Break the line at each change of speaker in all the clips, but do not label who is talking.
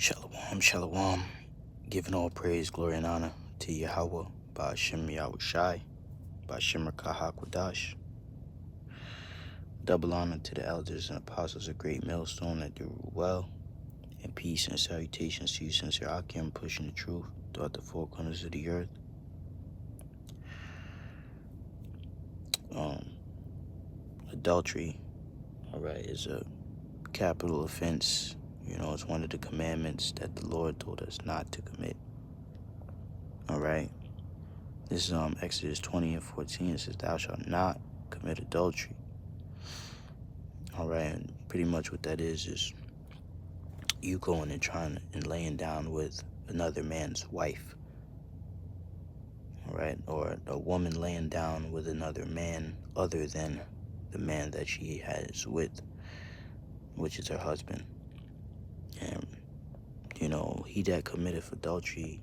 Shalom, shalom. Giving all praise, glory, and honor to Yahweh, Ba'ashem Yahushai, Ba'ashem Rakahakwadash. Double honor to the elders and apostles of Great Millstone that do well. And peace and salutations to you, sincere Akim, pushing the truth throughout the four corners of the earth. Adultery, is a capital offense. It's one of the commandments that the Lord told us not to commit. This is Exodus 20:14. It says, "Thou shalt not commit adultery." And pretty much what that is you going and trying and laying down with another man's wife. Or a woman laying down with another man other than the man that she has with, which is her husband. And he that committeth adultery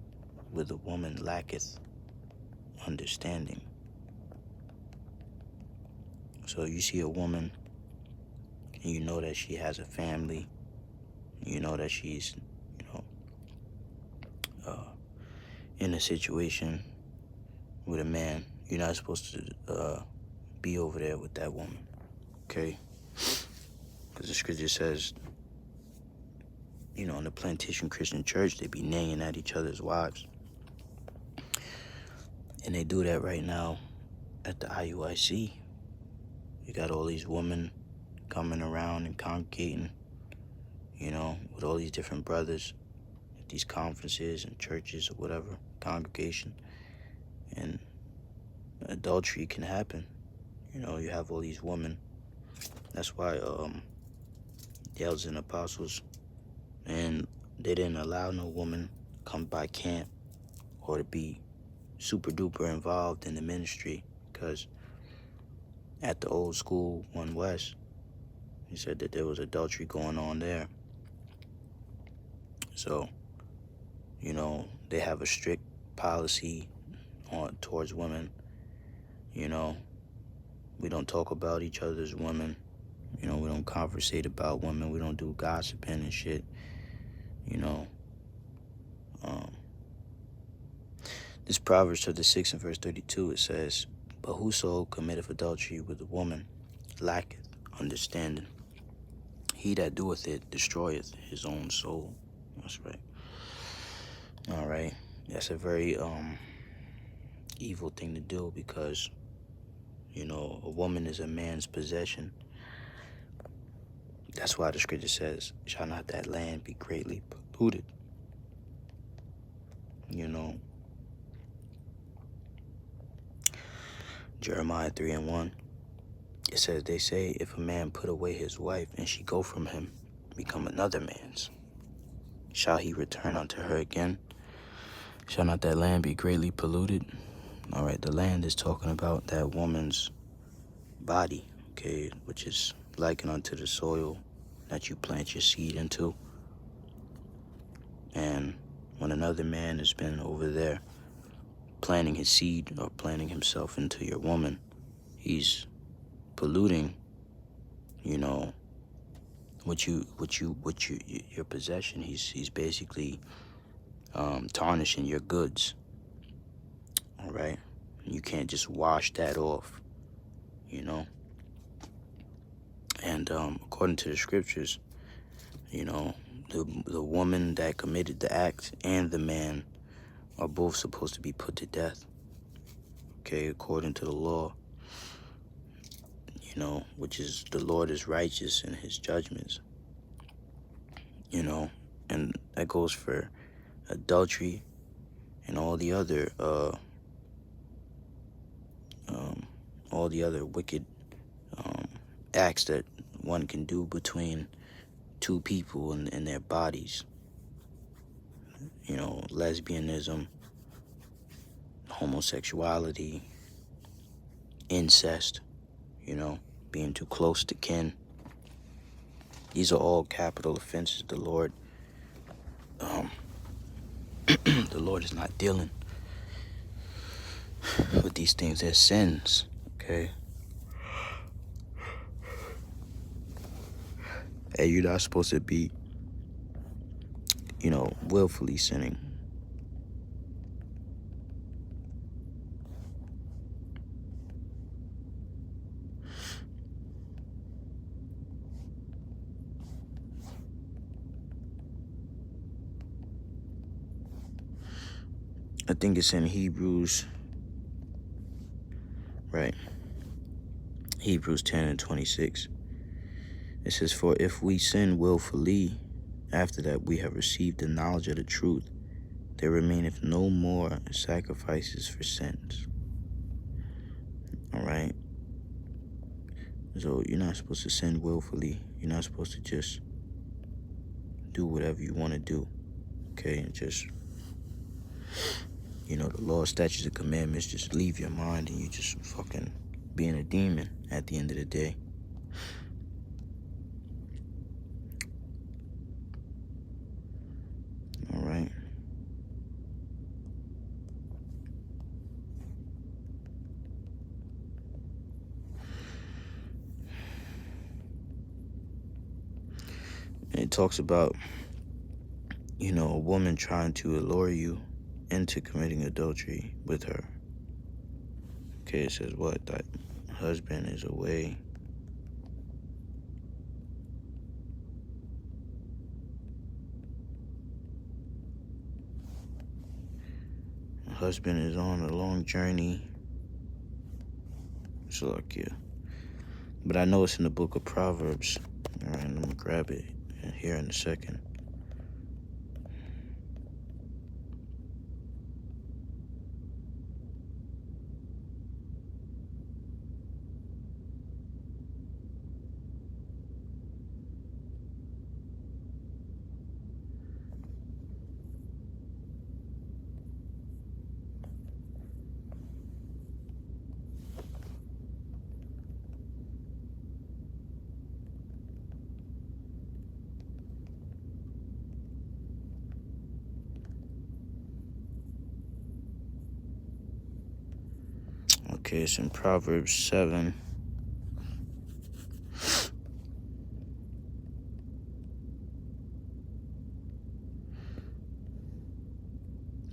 with a woman lacketh understanding. So you see a woman and you know that she has a family, you know that she's in a situation with a man. You're not supposed to be over there with that woman, okay? Because the scripture says, in the Plantation Christian Church, they be neighing at each other's wives. And they do that right now at the IUIC. You got all these women coming around and congregating, with all these different brothers at these conferences and churches or whatever, congregation. And adultery can happen. You have all these women. That's why the elders and apostles, and they didn't allow no woman come by camp or to be super duper involved in the ministry, because at the old school, One West, he said that there was adultery going on there. So, they have a strict policy towards women. We don't talk about each other's women. We don't conversate about women. We don't do gossiping and shit. This Proverbs chapter 6 and verse 32, it says, "But whoso committeth adultery with a woman lacketh understanding. He that doeth it destroyeth his own soul." That's right. That's a very evil thing to do, because a woman is a man's possession. That's why the scripture says, "Shall not that land be greatly polluted?" Jeremiah 3:1, it says, "They say, if a man put away his wife and she go from him, become another man's, shall he return unto her again? Shall not that land be greatly polluted?" The land is talking about that woman's body, okay, which is likened unto the soil that you plant your seed into. And when another man has been over there planting his seed or planting himself into your woman, he's polluting, your possession. He's basically tarnishing your goods. You can't just wash that off, And according to the scriptures, the woman that committed the act and the man are both supposed to be put to death, okay, according to the law, which is, the Lord is righteous in his judgments, and that goes for adultery and all the other wicked acts that one can do between two people and their bodies. Lesbianism, homosexuality, incest, being too close to kin. These are all capital offenses. The Lord, the Lord is not dealing with these things. They're sins, okay? And you're not supposed to be willfully sinning. I think it's in Hebrews, right? Hebrews 10:26. It says, "For if we sin willfully, after that we have received the knowledge of the truth, there remaineth no more sacrifices for sins." All right? So you're not supposed to sin willfully. You're not supposed to just do whatever you want to do, okay? And just, the law, statutes, and commandments just leave your mind and you just fucking being a demon at the end of the day. All right? And it talks about, a woman trying to allure you into committing adultery with her. Okay, it says what? That husband is away. The husband is on a long journey. So like, yeah. But I know it's in the book of Proverbs. All right, I'm gonna grab it here in a second. Okay, it's in Proverbs 7.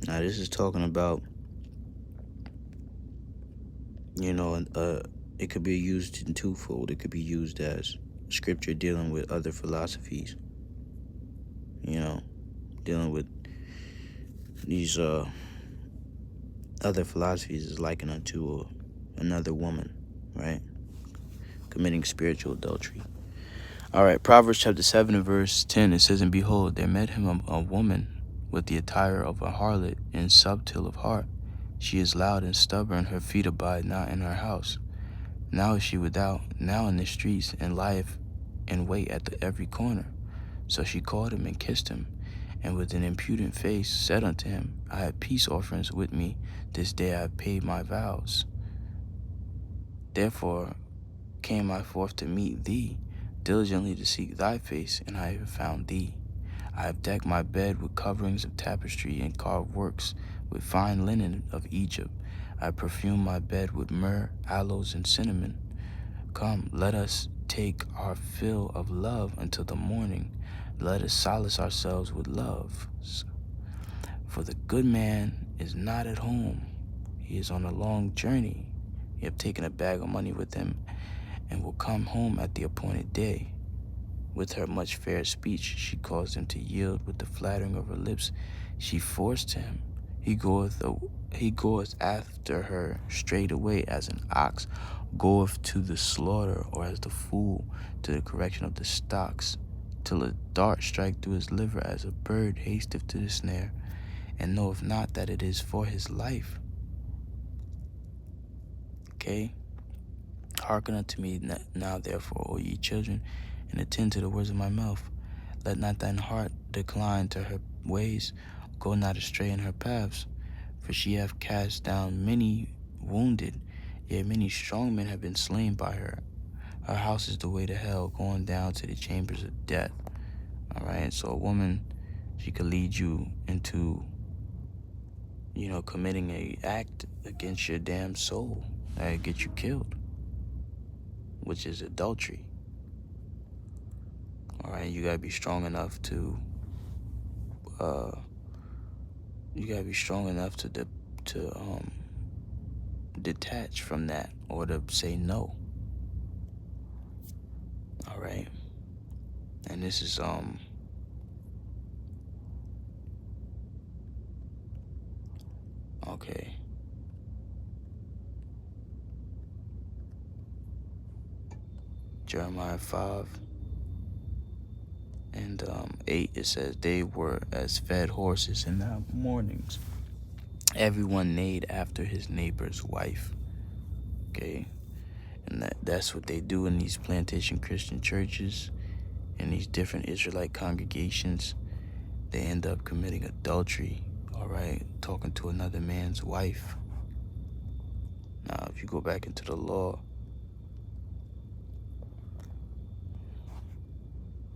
Now, this is talking about, it could be used in twofold. It could be used as scripture dealing with other philosophies, dealing with these other philosophies is likened unto another woman, right? Committing spiritual adultery. All right, Proverbs chapter 7 and verse 10, it says, "And behold, there met him a woman with the attire of a harlot and subtle of heart. She is loud and stubborn, her feet abide not in her house. Now is she without, now in the streets, and lieth in wait at every corner. So she called him and kissed him, and with an impudent face said unto him, I have peace offerings with me, this day I have paid my vows. Therefore came I forth to meet thee, diligently to seek thy face, and I have found thee. I have decked my bed with coverings of tapestry and carved works with fine linen of Egypt. I perfume my bed with myrrh, aloes, and cinnamon. Come, let us take our fill of love until the morning. Let us solace ourselves with love. For the good man is not at home. He is on a long journey. He have taken a bag of money with him, and will come home at the appointed day. With her much fair speech she caused him to yield, with the flattering of her lips she forced him. He goeth after her straightway as an ox goeth to the slaughter, or as the fool to the correction of the stocks, till a dart strike through his liver, as a bird hasteth to the snare, and knoweth not that it is for his life." Okay? "Hearken unto me now, therefore, O ye children, and attend to the words of my mouth. Let not thine heart decline to her ways, go not astray in her paths. For she hath cast down many wounded, yea, many strong men have been slain by her. Her house is the way to hell, going down to the chambers of death." All right, so a woman, she could lead you into, committing a act against your damn soul that get you killed, which is adultery. All right, you gotta be strong enough to you gotta be strong enough to detach from that, or to say no. All right. And this is okay. Jeremiah 5 and 8, it says, they were as fed horses in the mornings. Everyone neighed after his neighbor's wife. Okay. And that's what they do in these plantation Christian churches and these different Israelite congregations. They end up committing adultery, all right, talking to another man's wife. Now, if you go back into the law,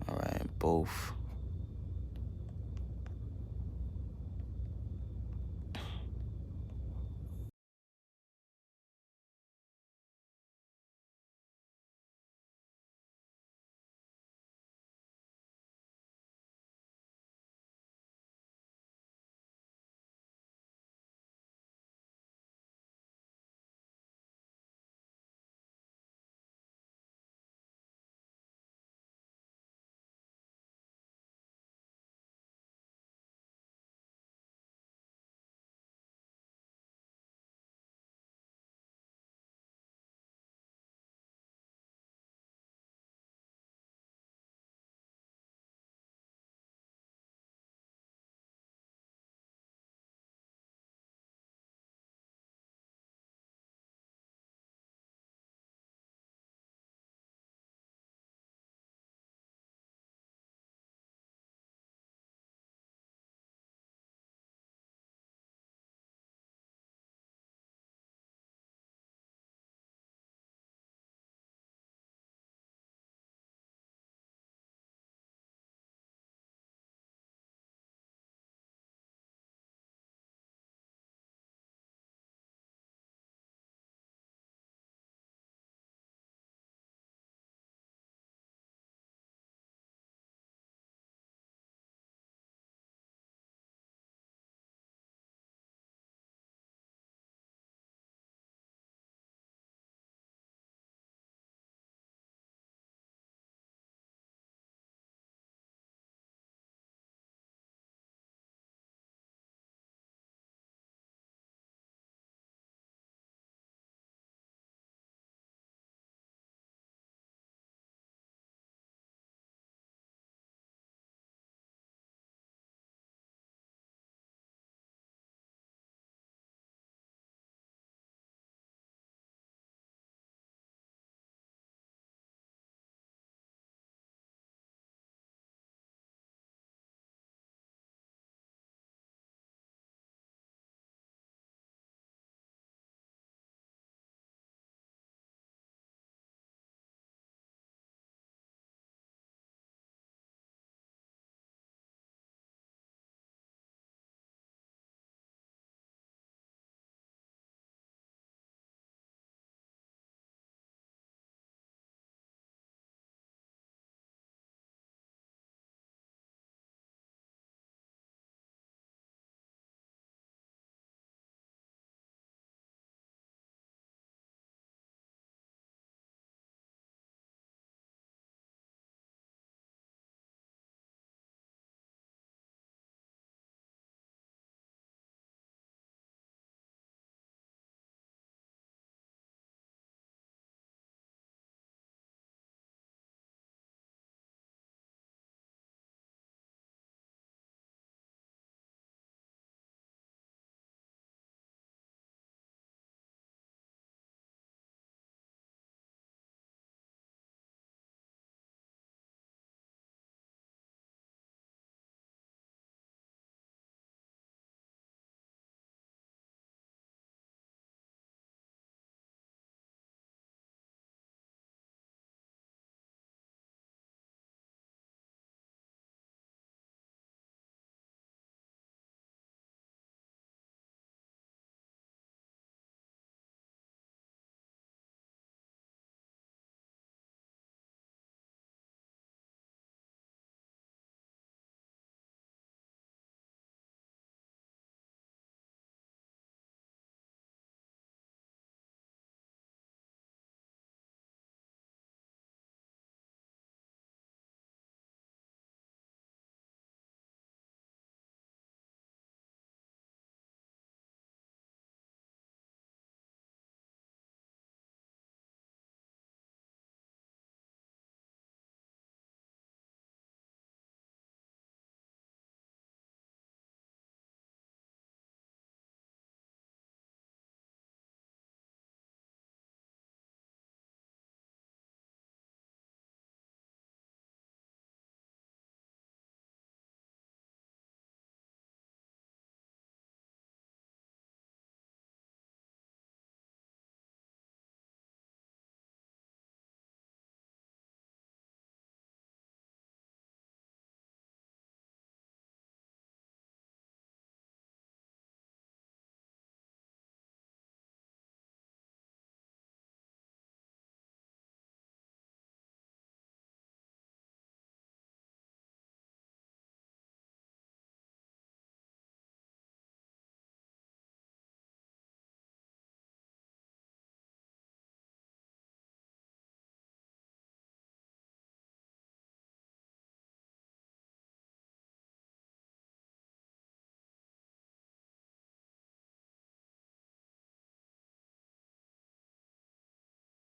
all right, both